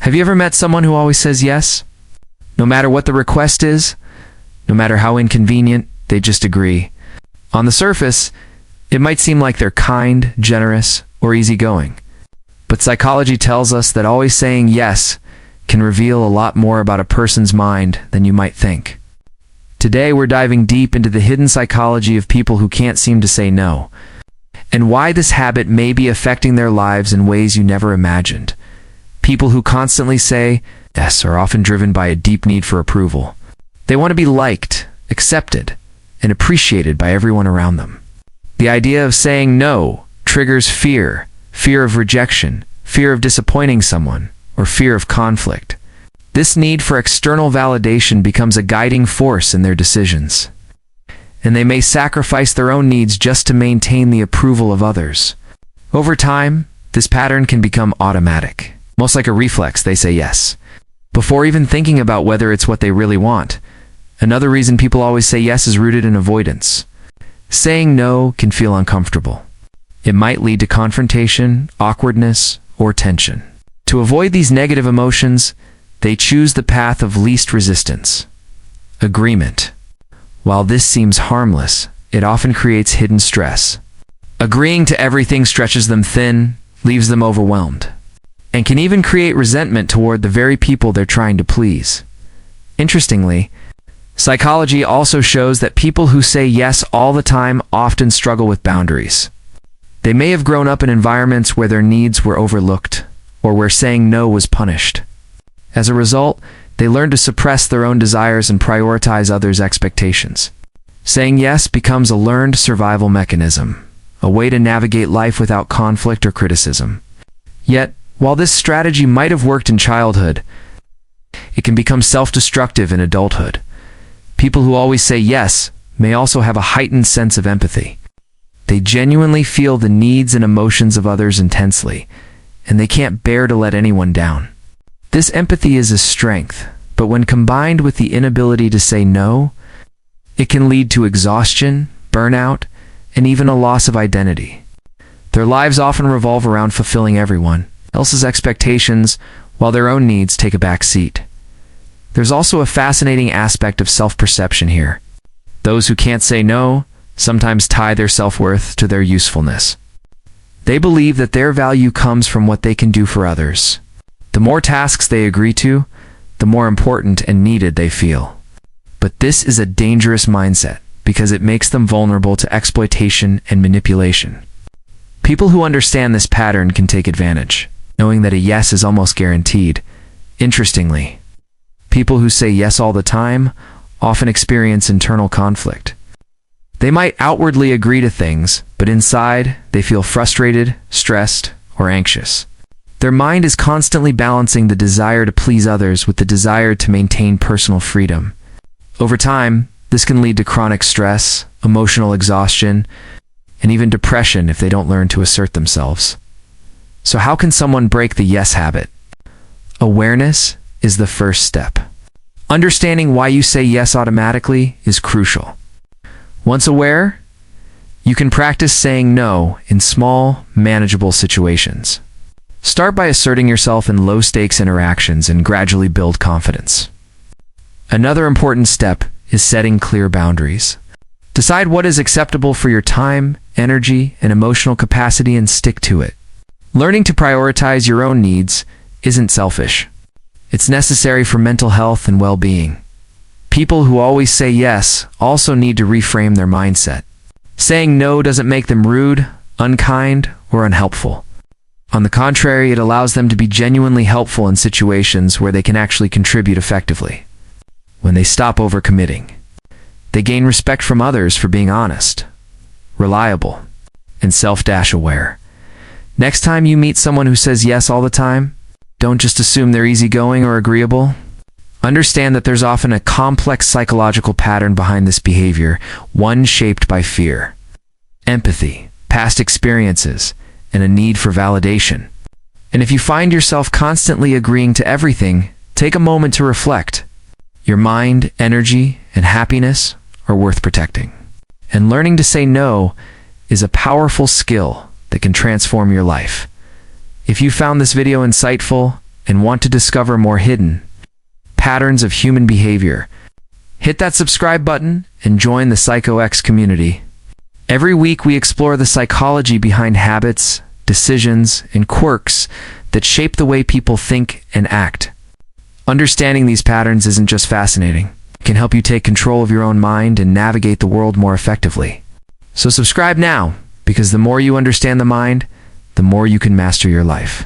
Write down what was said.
Have you ever met someone who always says yes? No matter what the request is, no matter how inconvenient, they just agree. On the surface, it might seem like they're kind, generous, or easygoing. But psychology tells us that always saying yes can reveal a lot more about a person's mind than you might think. Today, we're diving deep into the hidden psychology of people who can't seem to say no, and why this habit may be affecting their lives in ways you never imagined. People who constantly say yes are often driven by a deep need for approval. They want to be liked, accepted, and appreciated by everyone around them. The idea of saying no triggers fear of rejection, fear of disappointing someone, or fear of conflict. This need for external validation becomes a guiding force in their decisions, and they may sacrifice their own needs just to maintain the approval of others. Over time, this pattern can become automatic. Most like a reflex, they say yes, before even thinking about whether it's what they really want. Another reason people always say yes is rooted in avoidance. Saying no can feel uncomfortable. It might lead to confrontation, awkwardness, or tension. To avoid these negative emotions, they choose the path of least resistance: agreement. While this seems harmless, it often creates hidden stress. Agreeing to everything stretches them thin, leaves them overwhelmed, and can even create resentment toward the very people they're trying to please. Interestingly, psychology also shows that people who say yes all the time often struggle with boundaries. They may have grown up in environments where their needs were overlooked, or where saying no was punished. As a result, they learn to suppress their own desires and prioritize others' expectations. Saying yes becomes a learned survival mechanism, a way to navigate life without conflict or criticism. Yet, while this strategy might have worked in childhood, it can become self-destructive in adulthood. People who always say yes may also have a heightened sense of empathy. They genuinely feel the needs and emotions of others intensely, and they can't bear to let anyone down. This empathy is a strength, but when combined with the inability to say no, it can lead to exhaustion, burnout, and even a loss of identity. Their lives often revolve around fulfilling everyone else's expectations, while their own needs take a back seat. There's also a fascinating aspect of self-perception here. Those who can't say no sometimes tie their self-worth to their usefulness. They believe that their value comes from what they can do for others. The more tasks they agree to, the more important and needed they feel. But this is a dangerous mindset because it makes them vulnerable to exploitation and manipulation. People who understand this pattern can take advantage, knowing that a yes is almost guaranteed. Interestingly, people who say yes all the time often experience internal conflict. They might outwardly agree to things, but inside they feel frustrated, stressed, or anxious. Their mind is constantly balancing the desire to please others with the desire to maintain personal freedom. Over time, this can lead to chronic stress, emotional exhaustion, and even depression if they don't learn to assert themselves. So how can someone break the yes habit? Awareness is the first step. Understanding why you say yes automatically is crucial. Once aware, you can practice saying no in small, manageable situations. Start by asserting yourself in low-stakes interactions and gradually build confidence. Another important step is setting clear boundaries. Decide what is acceptable for your time, energy, and emotional capacity and stick to it. Learning to prioritize your own needs isn't selfish. It's necessary for mental health and well-being. People who always say yes also need to reframe their mindset. Saying no doesn't make them rude, unkind, or unhelpful. On the contrary, it allows them to be genuinely helpful in situations where they can actually contribute effectively. When they stop overcommitting, they gain respect from others for being honest, reliable, and self-aware. Next time you meet someone who says yes all the time, don't just assume they're easygoing or agreeable. Understand that there's often a complex psychological pattern behind this behavior, one shaped by fear, empathy, past experiences, and a need for validation. And if you find yourself constantly agreeing to everything, take a moment to reflect. Your mind, energy, and happiness are worth protecting. And learning to say no is a powerful skill that can transform your life. If you found this video insightful and want to discover more hidden patterns of human behavior, hit that subscribe button and join the PsychoX community. Every week we explore the psychology behind habits, decisions, and quirks that shape the way people think and act. Understanding these patterns isn't just fascinating. It can help you take control of your own mind and navigate the world more effectively. So subscribe now, because the more you understand the mind, the more you can master your life.